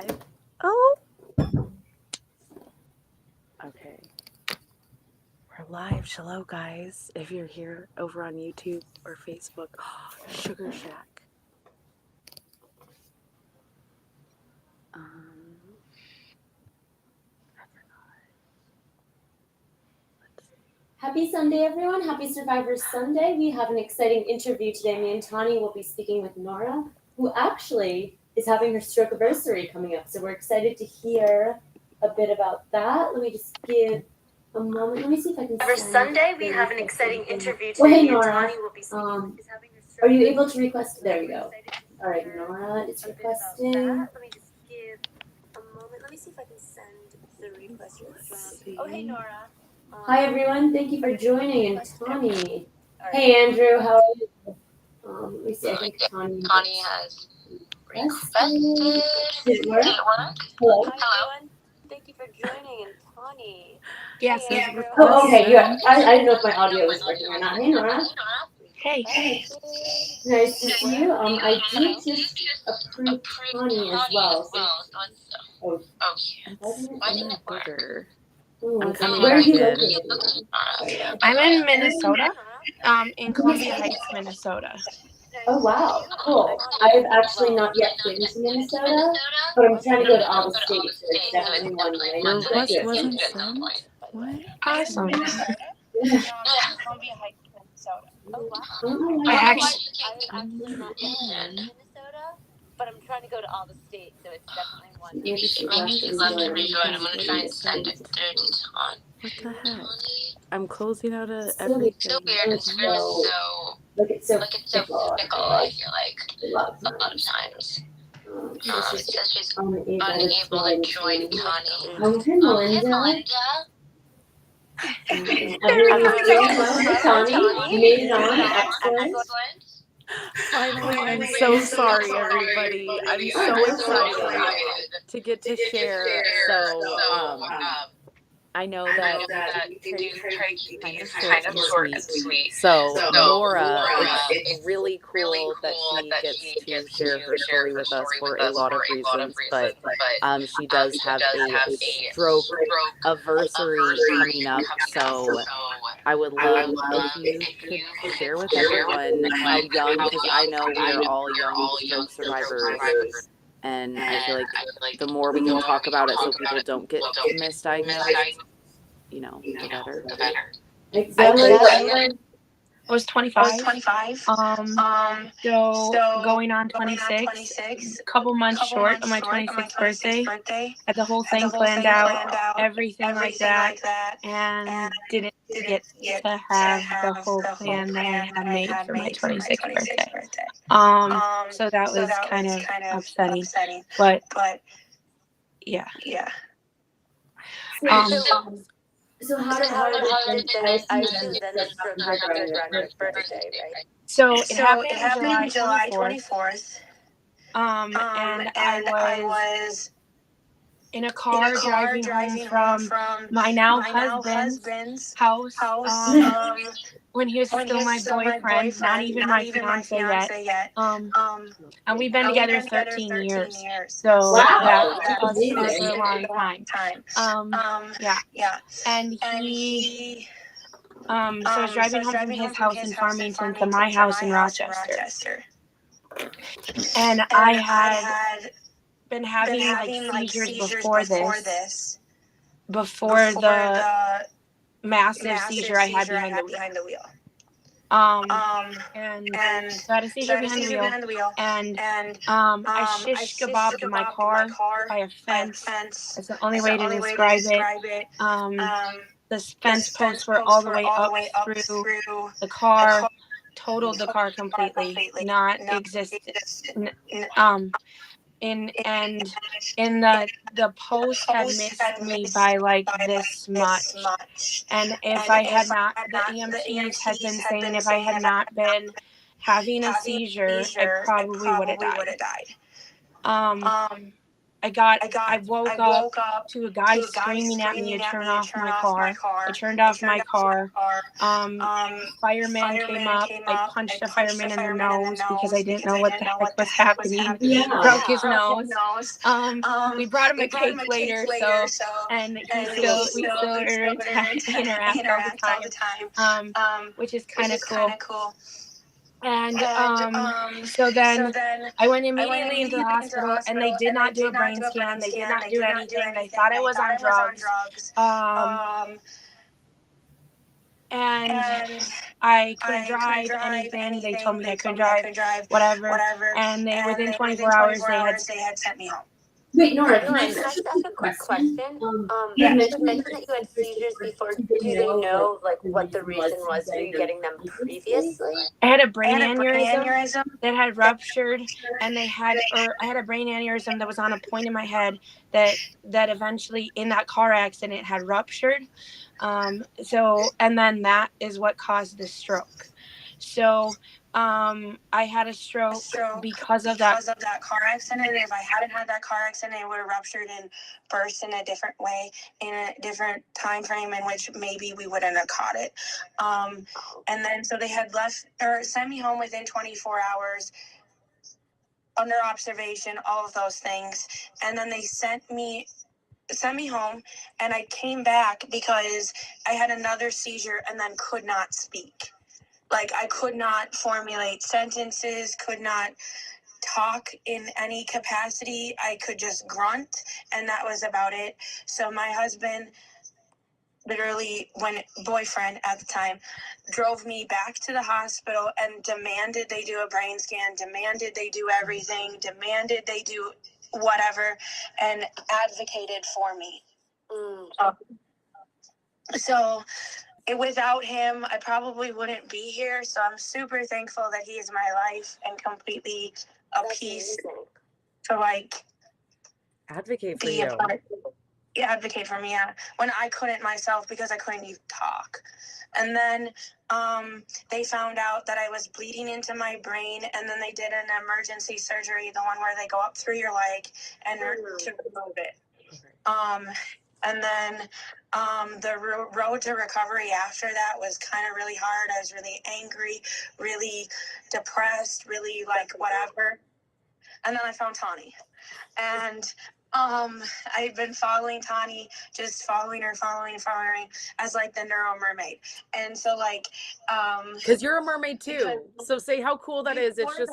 Oh. Okay. We're live. Hello, guys. If you're here over on YouTube or Facebook, Sugar Shack. I forgot. Let's see. Happy Sunday, everyone. Happy Survivor Sunday. We have an exciting interview today. Me and Tawnie will be speaking with Norah, who actually is having her stroke anniversary coming up. So we're excited to hear a bit about that. Let me just give a moment. Let me see if I can. For Sunday, we have an exciting interview today. Oh, hey, Norah. Tawnie will be speaking is having her stroke. Are you able to request? There you go. All right, Norah is requesting. Let me just give a moment. Let me see if I can send the request. Oh, hey, Norah. Hi, everyone. Thank you for joining. And Tawnie. Hey, Andrew. How are you? Let me see. I think Tawnie has requested. Did it work? Hello. Hi, everyone. Thank you for joining. And Tawnie. Yes. Hey, Andrew. Oh, okay. Yeah. I didn't know if my audio was working or not. Hey, Norah. Hey. Nice to see you. I did just approve Tawnie as well. So, Why didn't it work? Where coming are you back located? I'm in Minnesota, in Columbia Heights, Minnesota. Oh, wow. Cool. I've actually not yet been to Minnesota, but I'm trying to go to all the states. So it's definitely one way. Your request wasn't sent? What? Awesome. Columbia Heights, Minnesota. Oh, wow. I actually I've actually not been to Minnesota, but I'm trying to go to all the states, so it's definitely one. Maybe she left to rejoin. I'm going to try and send it through to Tawnie. What the heck? I'm closing out of So everything. so weird. It's so fickle, I feel like a lot of times. It says she's unable to join Tawnie. Oh, hey, Melinda. Everyone's doing well. Tawnie, you made it on. Excellent. Finally, I'm so sorry, everybody. I'm so excited to get to share. So, I know that we try to keep these kind of short and sweet. So Norah, it's really cool that she gets to share her story with us for a lot of reasons, but she does have a stroke anniversary coming up. So I would love if you could share with everyone how young, because I know we are all young stroke survivors. And I feel like the more we can talk about it so people don't get misdiagnosed, the better. Exactly. I was 25. So going on 26. A couple months short of my 26th birthday. Had the whole thing planned out, everything like that, and didn't get to have the whole plan that I had made for my 26th birthday. So that was kind of upsetting, but yeah. So how did I assume then the stroke happened around your birthday, right? So it happened July 24th. And I was in a car driving home from my now husband's house when he was still my boyfriend, not even my fiance yet. And we've been together 13 years. So that was a long time. Yeah. And he so I was driving home from his house in Farmington to my house in Rochester. And I had been having seizures before this. Before the massive seizure I had behind the wheel. And so I had a seizure behind the wheel. And I shish kebabbed in my car by a fence. That's the only way to describe it. The fence posts were all the way up through the car, totaled the car completely, not existent. In the post had missed me by like this much. And if I had not, the EMTs had been saying if I had not been having a seizure, I probably would have died. I woke up to a guy screaming at me to turn off my car. I turned off my car. Fireman came up. I punched a fireman in the nose because I didn't know what the heck was happening. Yeah. Broke his nose. We brought him a cake later, and we still interact all the time, which is kind of cool. And so then I went immediately into the hospital, and they did not do a brain scan. They did not do anything. They thought I was on drugs. And I couldn't drive anything. They told me I couldn't drive, whatever. And within 24 hours, they had sent me home. Wait, Norah, can I Can I just ask a quick question? you You mentioned mentioned that you had seizures before. Do they know like what the reason was for you getting them previously? I had a brain aneurysm that had ruptured, and I had a brain aneurysm that was on a point in my head that eventually in that car accident had ruptured. And then that is what caused the stroke. So I had a stroke because of that car accident. If I hadn't had that car accident, it would have ruptured and burst in a different way, in a different time frame in which maybe we wouldn't have caught it. And then so they had sent me home within 24 hours under observation, all of those things. And then they sent me home, and I came back because I had another seizure and then could not speak. Like, I could not formulate sentences, could not talk in any capacity. I could just grunt, and that was about it. So my husband, boyfriend at the time, drove me back to the hospital and demanded they do a brain scan, demanded they do everything, demanded they do whatever, and advocated for me. So without him, I probably wouldn't be here. So I'm super thankful that he is my life and completely a piece to like Advocate for be you. a part. Yeah, advocate for me. Yeah, when I couldn't myself because I couldn't even talk. And then they found out that I was bleeding into my brain, and then they did an emergency surgery, the one where they go up through your leg and to remove it. And then the road to recovery after that was kind of really hard. I was really angry, really depressed, really like whatever. And then I found Tawnie. And I've been following Tawnie, just following her as like the NeuroMermaid. And so like because you're a mermaid too. So say how cool that is. It's just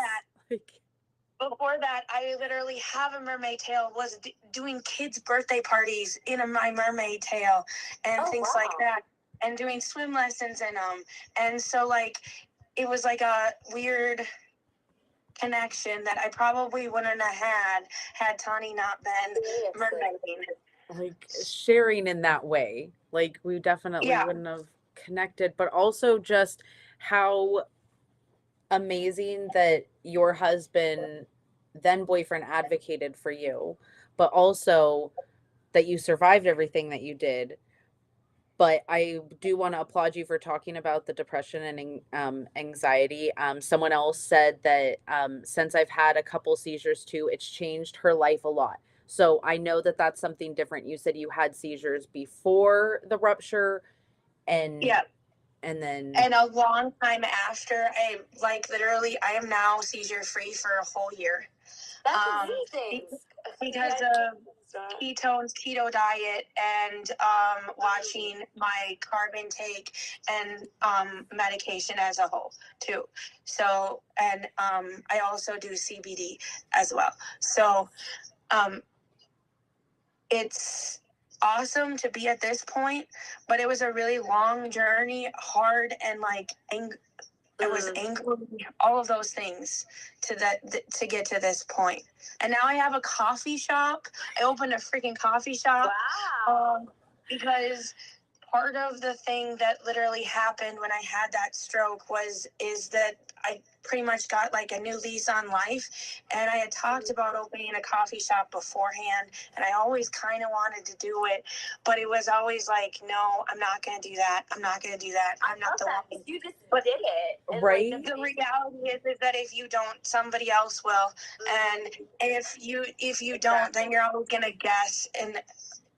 before that, I literally have a mermaid tail, was doing kids' birthday parties in my mermaid tail and things like that, and doing swim lessons in them. And so, like, it was like a weird connection that I probably wouldn't have had Tawnie not been mermaiding. Like, sharing in that way. Like, we definitely wouldn't have connected, but also just how amazing that your husband, then boyfriend, advocated for you, but also that you survived everything that you did. But I do want to applaud you for talking about the depression and anxiety. Someone else said that since I've had a couple seizures too, it's changed her life a lot. So I know that that's something different. You said you had seizures before the rupture, and then a long time after. I am now seizure free for a whole year. That's amazing. Because of keto diet, and watching my carb intake and medication as a whole too. So, and I also do CBD as well. So it's awesome to be at this point, but it was a really long journey, hard, and like I was angry, all of those things to get to this point. And now I have a coffee shop. I opened a freaking coffee shop. Wow. Because part of the thing that literally happened when I had that stroke is that I pretty much got like a new lease on life. And I had talked about opening a coffee shop beforehand, and I always kind of wanted to do it, but it was always like, no, I'm not going to do that. I'm not going to do that. I'm not the one. You just But did it. And right? Like, the reality is that if you don't, somebody else will. And if you don't, then you're always going to guess. And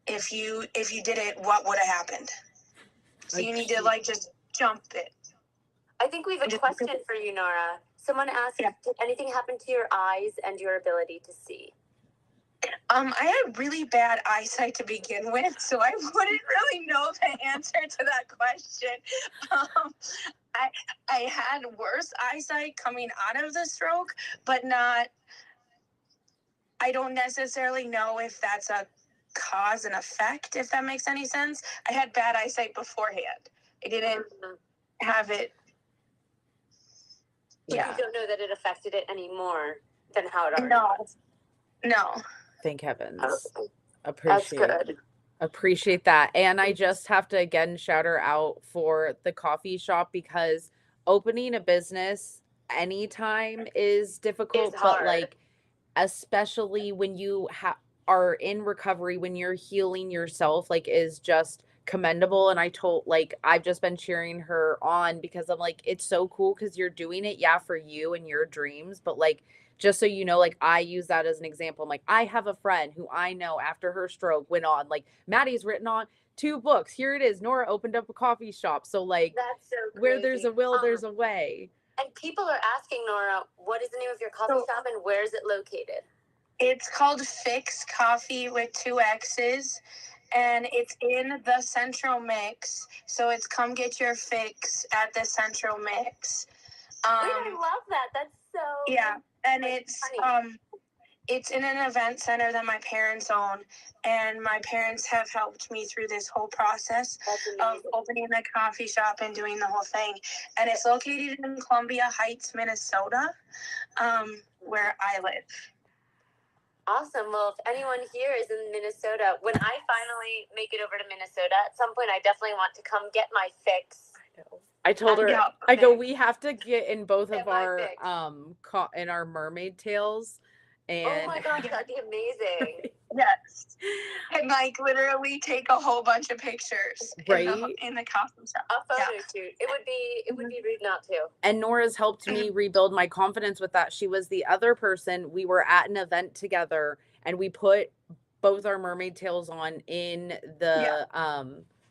if you did it, what would have happened? So you need to like just jump it. I think we have a question for you, Norah. Someone asked, Yeah. did anything happen to your eyes and your ability to see? I had really bad eyesight to begin with, so I wouldn't really know the answer to that question. I had worse eyesight coming out of the stroke, but not. I don't necessarily know if that's a cause and effect, if that makes any sense. I had bad eyesight beforehand. I didn't have it. But Yeah. you don't know that it affected it any more than how it already was. No. Thank heavens. That's good. Appreciate that. And I just have to again shout her out for the coffee shop, because opening a business anytime is difficult, It's but hard. like especially when you are in recovery, when you're healing yourself, like is just commendable. And I've just been cheering her on, because I'm like, it's so cool because you're doing it, yeah, for you and your dreams, but like, just so you know, like I use that as an example. I'm like, I have a friend who I know after her stroke went on, like Maddie's written on 2 books. Here it is. Norah opened up a coffee shop. So like, That's so crazy. where there's a will, there's a way. And people are asking, Norah, what is the name of your coffee shop and where is it located? It's called Fix Coffee with 2 X's, and it's in the Central Mix. So it's come get your fix at the Central Mix. I love that. That's so Yeah, and like, it's in an event center that my parents own, and my parents have helped me through this whole process of opening the coffee shop and doing the whole thing. And it's located in Columbia Heights, Minnesota, where I live. Awesome. Well, if anyone here is in Minnesota, when I finally make it over to Minnesota, at some point I definitely want to come get my fix. I told her, Yeah. I go, we have to get in both of Get my our fix. in our mermaid tails. And Oh my gosh, that'd be amazing. Yes. And like literally take a whole bunch of pictures Right? in the coffee shop. A photo shoot. It would be rude not to. And Nora's helped me rebuild my confidence with that. She was the other person. We were at an event together and we put both our mermaid tails on in the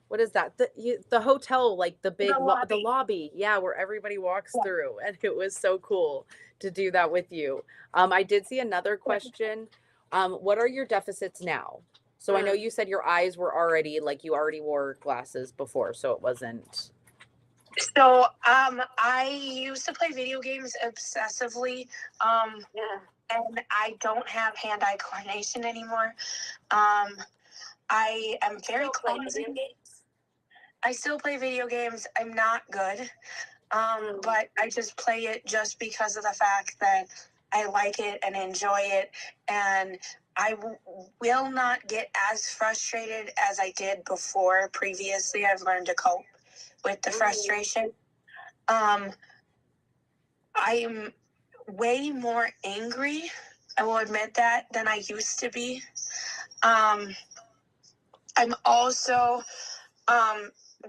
what is that? The hotel, like the big the lobby. Yeah, where everybody walks through. And it was so cool to do that with you. I did see another question. What are your deficits now? So I know you said your eyes were already, like you already wore glasses before, so it wasn't. So I used to play video games obsessively. And I don't have hand-eye coordination anymore. I am very clumsy. I still play video games. I'm not good. But I just play it just because of the fact that I like it and enjoy it. And I will not get as frustrated as I did before. Previously, I've learned to cope with the frustration. I'm way more angry, I will admit that, than I used to be. I'm also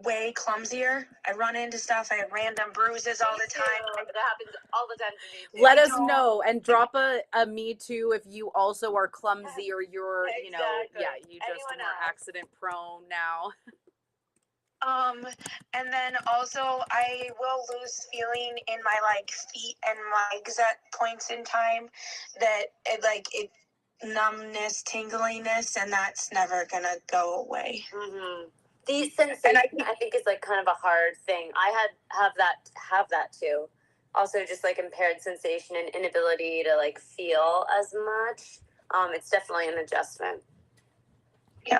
way clumsier. I run into stuff. I have random bruises all the time. That happens all the time to me too. Let us know and drop a me too if you also are clumsy or you're, you know, you just Anyone more else? accident prone now. And then also I will lose feeling in my like feet and legs at points in time that it numbness, tingliness, and that's never gonna go away. The sensation, I think, is like kind of a hard thing. I have that too. Also, just like impaired sensation and inability to like feel as much. It's definitely an adjustment. Yeah.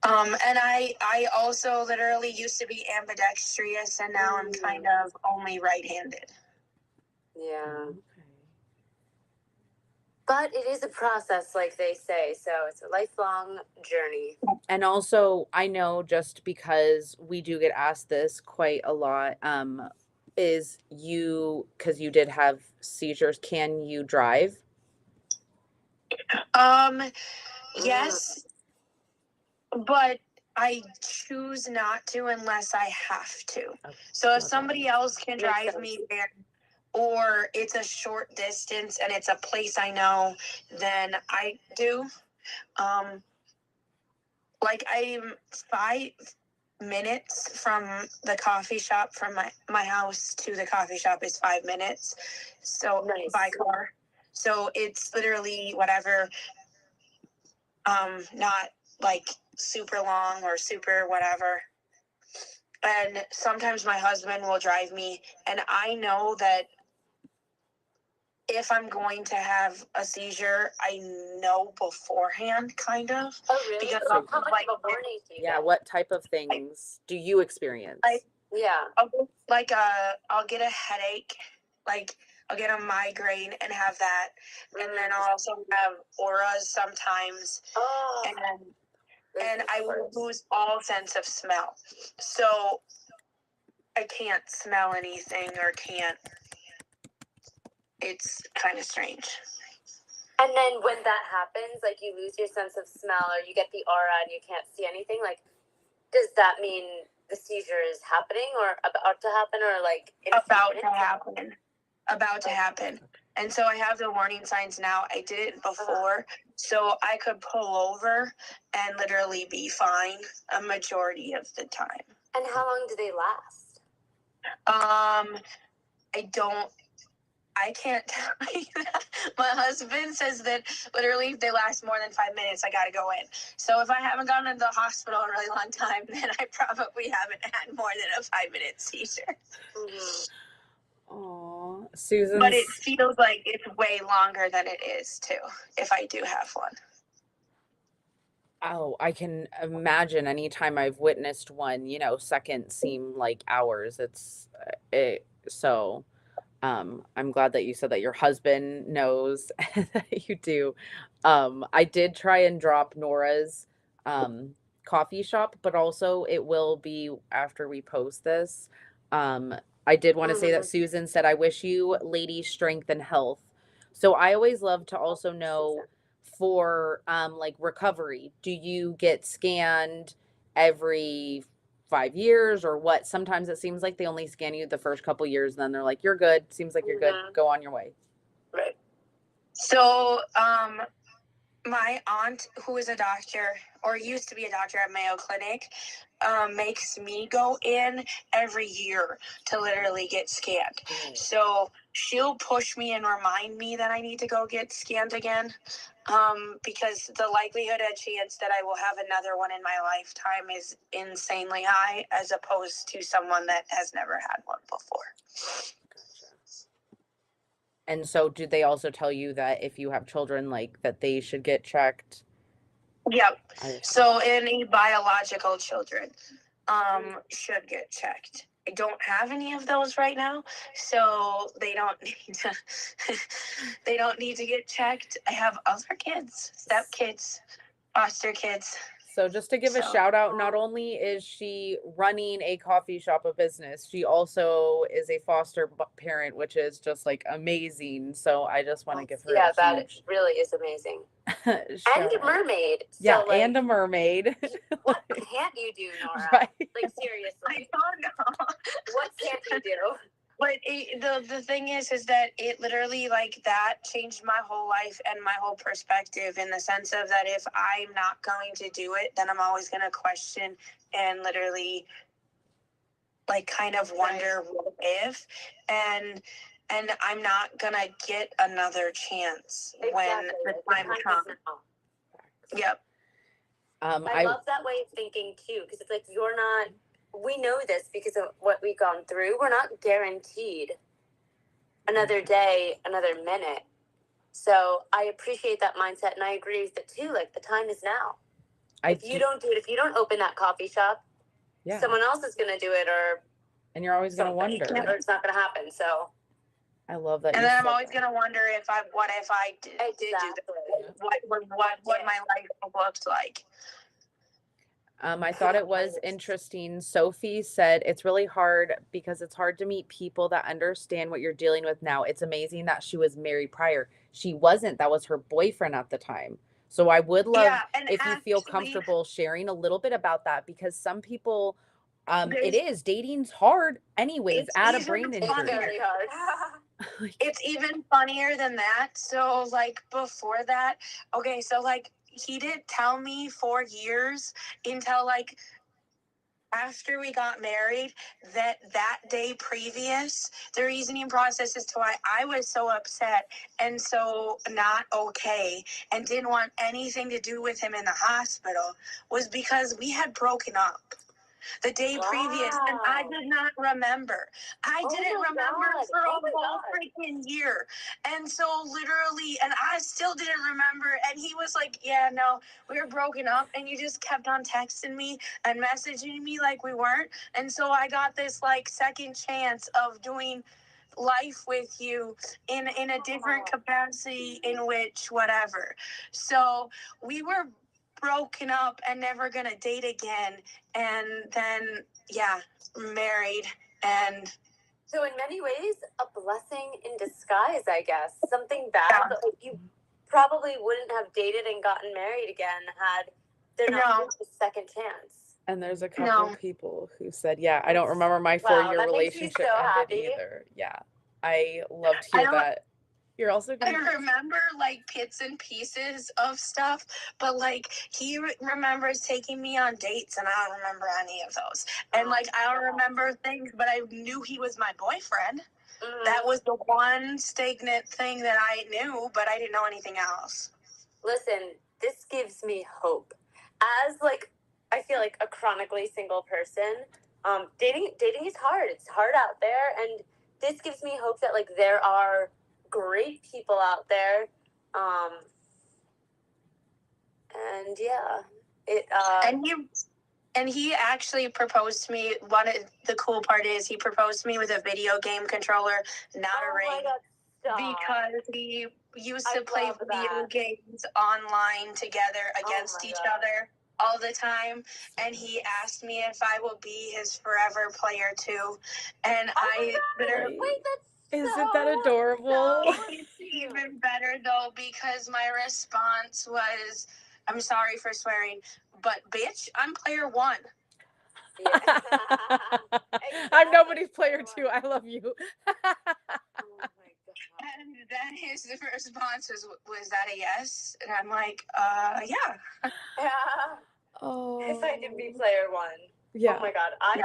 And I also literally used to be ambidextrous, and now I'm kind of only right-handed. Yeah. But it is a process, like they say, so it's a lifelong journey. And also, I know just because we do get asked this quite a lot, is you, because you did have seizures, can you drive? Yes, but I choose not to unless I have to. Okay. So if Okay. somebody else can Makes drive sense. me there, or it's a short distance and it's a place I know, then I do. Like I'm 5 minutes from the coffee shop, from my house to the coffee shop is 5 minutes. So Nice. by car. So it's literally whatever, not like super long or super whatever. And sometimes my husband will drive me, and I know that if I'm going to have a seizure, I know beforehand, kind of. Oh, really? Because How I'll, much like, of a warning do you Yeah, get? what type of things do you experience? Yeah. I'll get a headache, like I'll get a migraine and have that, and then I'll also have auras sometimes, Oh. and I will lose all sense of smell. So I can't smell anything or can't. It's kind of strange. And then when that happens, like you lose your sense of smell or you get the aura and you can't see anything, like does that mean the seizure is happening or about to happen or like About to happen. And so I have the warning signs now. I did it before, so I could pull over and literally be fine a majority of the time. And how long do they last? I can't tell you that. My husband says that literally if they last more than 5 minutes, I gotta go in. So if I haven't gone to the hospital in a really long time, then I probably haven't had more than a 5-minute seizure. Aw, Susan. But it feels like it's way longer than it is too, if I do have one. Oh, I can imagine anytime I've witnessed one, seconds seem like hours. I'm glad that you said that your husband knows that you do. I did try and drop Nora's coffee shop, but also it will be after we post this. I did want to say that Susan said, I wish you ladies strength and health. So I always love to also know for like recovery, do you get scanned every 5 years or what? Sometimes it seems like they only scan you the first couple years and then they're like, you're good. Seems like you're good. Go on your way. Right. So, my aunt, who is a doctor or used to be a doctor at Mayo Clinic, makes me go in every year to literally get scanned. So she'll push me and remind me that I need to go get scanned again, because the likelihood and chance that I will have another one in my lifetime is insanely high as opposed to someone that has never had one before. And so do they also tell you that if you have children, like that they should get checked? Yep. So any biological children should get checked. I don't have any of those right now, so they don't need to get checked. I have other kids, step kids, foster kids. So just to give a shout out, not only is she running a coffee shop, a business, she also is a foster parent, which is just like amazing. So I just want to give her that really is amazing. And a mermaid. Yeah, so, like, and a mermaid. What can't you do, Norah? Right. Like seriously. I don't know. What can't you do? But the thing is that it literally, like, that changed my whole life and my whole perspective in the sense of that if I'm not going to do it, then I'm always going to question and literally, like, kind of wonder what if. And I'm not going to get another chance when the time comes. Yep. I love that way of thinking, too, because it's like we know this because of what we've gone through. We're not guaranteed another day, another minute. So I appreciate that mindset, and I agree with it, too. Like, the time is now. If you don't do it, if you don't open that coffee shop, someone else is going to do it, and you're always going to wonder. Or it's not going to happen, so. I love that. And you then I'm said always that. gonna wonder if I did do that, what my life looked like. I thought it was interesting. Sophie said it's really hard because it's hard to meet people that understand what you're dealing with now. It's amazing that she was married prior. She wasn't. That was her boyfriend at the time. So I would love And if you feel actually, comfortable sharing a little bit about that, because some people, it there's is dating's hard anyways. it's Add a even brain It's injury. very hard. it's even funnier than that. So like before that, okay, so like he didn't tell me for years until like after we got married that day previous, the reasoning process as to why I was so upset and so not okay and didn't want anything to do with him in the hospital was because we had broken up the day previous, and I did not remember. I didn't remember for a whole freaking year. And so literally, and I still didn't remember. And he was like, yeah, no, we were broken up. And you just kept on texting me and messaging me like we weren't. And so I got this like second chance of doing life with you in a different capacity in which whatever. So we were broken up and never gonna date again, and then married. And So in many ways, a blessing in disguise, I guess. Something bad, but you probably wouldn't have dated and gotten married again had there not been a second chance. And there's a couple people who said, yeah, I don't remember my 4-year relationship ended either. Yeah. I love to hear that. You're also I remember like bits and pieces of stuff, but like he remembers taking me on dates, and I don't remember any of those. And like I don't remember things, but I knew he was my boyfriend. That was the one stagnant thing that I knew, but I didn't know anything else. Listen, this gives me hope. As like I feel like a chronically single person, dating is hard. It's hard out there, and this gives me hope that like there are great people out there, and yeah, it. And he actually proposed to me. One of the cool part is he proposed to me with a video game controller, not a ring, because we used to play video games online together against each other all the time. And he asked me if I will be his forever player too, and Isn't that adorable? It's even better though, because my response was, I'm sorry for swearing, but bitch, I'm player one. Yeah. I'm nobody's player two. I love you. Oh my god. And then his response was that a yes? And I'm like, yeah. Yeah. Oh. If I can be player one. Yeah. Oh my god. I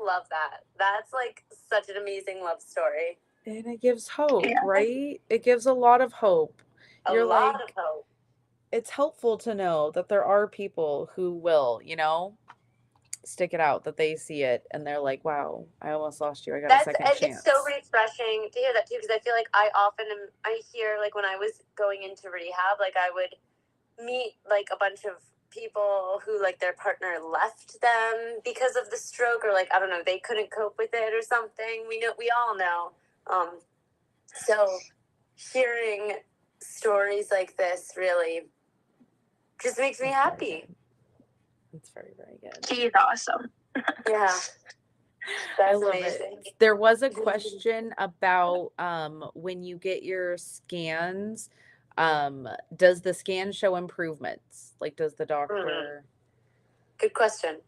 love that. That's like such an amazing love story. And it gives hope, right? It gives a lot of hope. A lot of hope. It's helpful to know that there are people who will, stick it out, that they see it and they're like, wow, I almost lost you. I got a second chance. It's so refreshing to hear that too, because I feel like I hear like when I was going into rehab, like I would meet like a bunch of people who like their partner left them because of the stroke, or like, I don't know, they couldn't cope with it or something. We all know. So hearing stories like this really just makes me happy. It's very, very good. He's awesome. Yeah. I love it. There was a question about when you get your scans, does the scan show improvements? Like, does the doctor? Good question.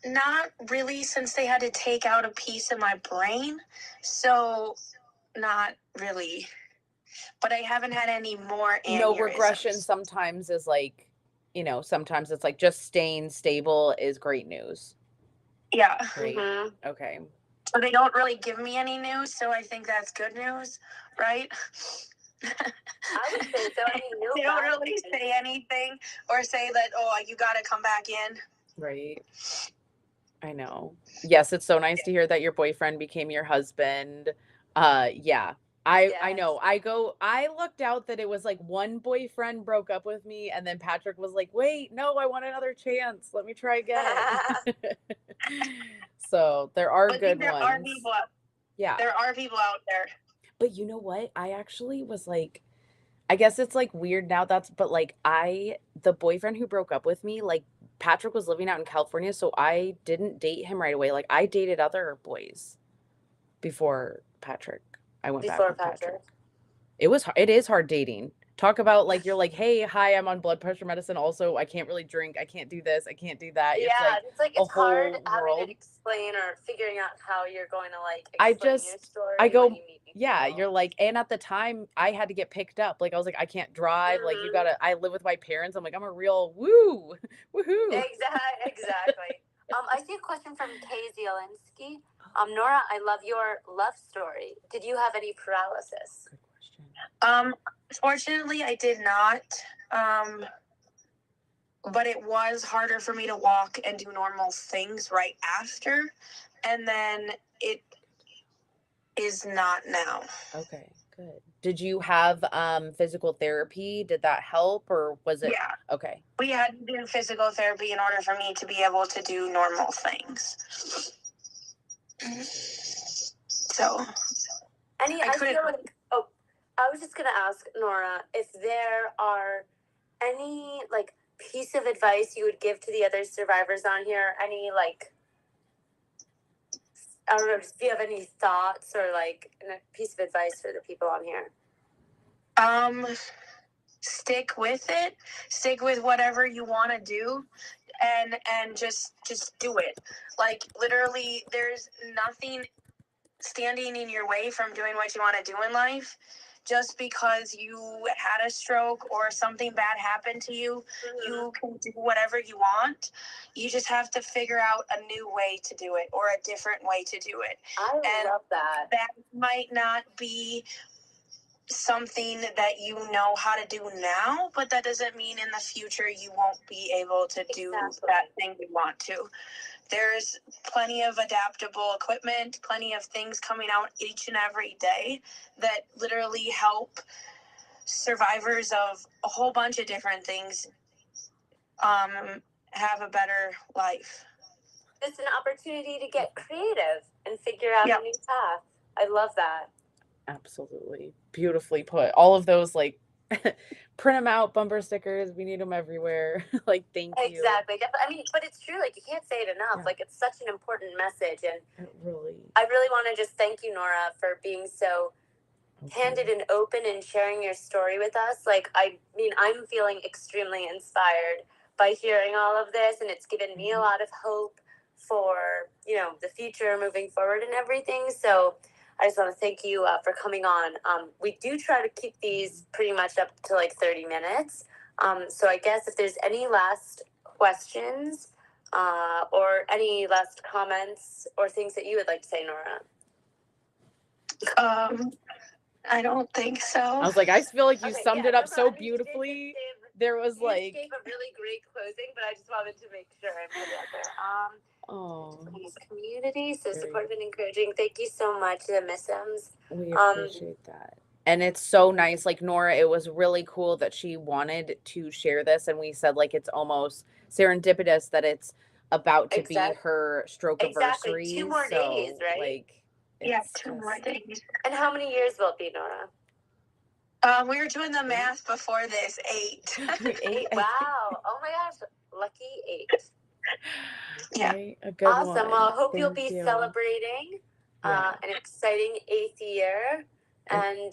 Not really, since they had to take out a piece of my brain. So not really. But I haven't had any more aneurysms. No, regression sometimes is like, sometimes it's like just staying stable is great news. Yeah. Right. Okay. So they don't really give me any news, so I think that's good news, right? I would say so. I mean, they don't really say anything or say that, you got to come back in. Right. I know. Yes, it's so nice to hear that your boyfriend became your husband. Yeah. I know. I looked out that it was like one boyfriend broke up with me, and then Patrick was like, wait, no, I want another chance. Let me try again. So there are good ones. Yeah. There are people out there. But you know what? I actually was like, I guess it's like weird now but like the boyfriend who broke up with me, like Patrick was living out in California, so I didn't date him right away. Like I dated other boys before Patrick. I went back with Patrick. It is hard dating. Talk about like you're like, hey, hi, I'm on blood pressure medicine. Also, I can't really drink. I can't do this. I can't do that. It's hard having to explain or figuring out how you're going to like explain your story. I go, when you meet yeah, people. you're like, and at the time I had to get picked up. Like I was like, I can't drive. Like you gotta. I live with my parents. I'm like, I'm a real woohoo. Exactly. I see a question from Kay Zielinski. Norah, I love your love story. Did you have any paralysis? Good question. Fortunately, I did not. But it was harder for me to walk and do normal things right after. And then it is not now. Okay, good. Did you have physical therapy? Did that help or was it? Yeah. Okay. We had to do physical therapy in order for me to be able to do normal things. So I was just gonna ask Norah if there are any like piece of advice you would give to the other survivors on here. Any like, I don't know, if you have any thoughts or like a piece of advice for the people on here. Stick with it. Stick with whatever you want to do, and just do it. Like literally, there's nothing standing in your way from doing what you want to do in life. Just because you had a stroke or something bad happened to you, you can do whatever you want. You just have to figure out a new way to do it or a different way to do it. I love that. That might not be something that you know how to do now, but that doesn't mean in the future you won't be able to do that thing you want to. There's plenty of adaptable equipment, plenty of things coming out each and every day that literally help survivors of a whole bunch of different things have a better life. It's an opportunity to get creative and figure out a new path. I love that. Absolutely. Beautifully put. All of those, like, print them out, bumper stickers. We need them everywhere. Like, thank you. Exactly. I mean, but it's true. Like, you can't say it enough. Yeah. Like, it's such an important message. And I really want to just thank you, Norah, for being so candid and open and sharing your story with us. Like, I mean, I'm feeling extremely inspired by hearing all of this, and it's given me a lot of hope for, you know, the future moving forward and everything. So I just want to thank you for coming on. We do try to keep these pretty much up to like 30 minutes. So I guess if there's any last questions or any last comments or things that you would like to say, Norah. I don't think so. I was like, I feel like you summed it up so beautifully. There was like... You gave a really great closing, but I just wanted to make sure I put it out there. Community, so supportive and encouraging. Thank you so much, the Missums. We appreciate that. And it's so nice. Like, Norah, it was really cool that she wanted to share this. And we said, like, it's almost serendipitous that it's about to be her stroke anniversary. 2 more days, right? Like, yeah, 2 more days. And how many years will it be, Norah? We were doing the math before this. 8. 8. Wow. Oh my gosh. Lucky 8. Yeah. Okay, a good awesome. One. Well, I hope you'll be celebrating an exciting 8th year. And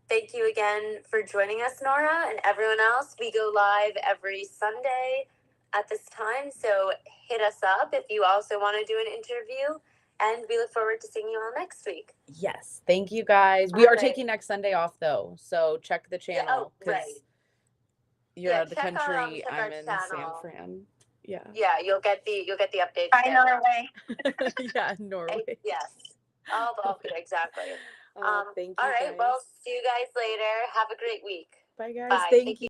thank you again for joining us, Norah, and everyone else. We go live every Sunday at this time. So hit us up if you also want to do an interview. And we look forward to seeing you all next week. Yes. Thank you, guys. We are taking next Sunday off, though. So check the channel. Because you're out of the country. I'm in San Fran. Yeah. Yeah, you'll get the update. Bye, Norway. Yeah, Norway. Yes. Okay, exactly. Thank you. All right. Guys. Well, see you guys later. Have a great week. Bye, guys. Bye. Thank you.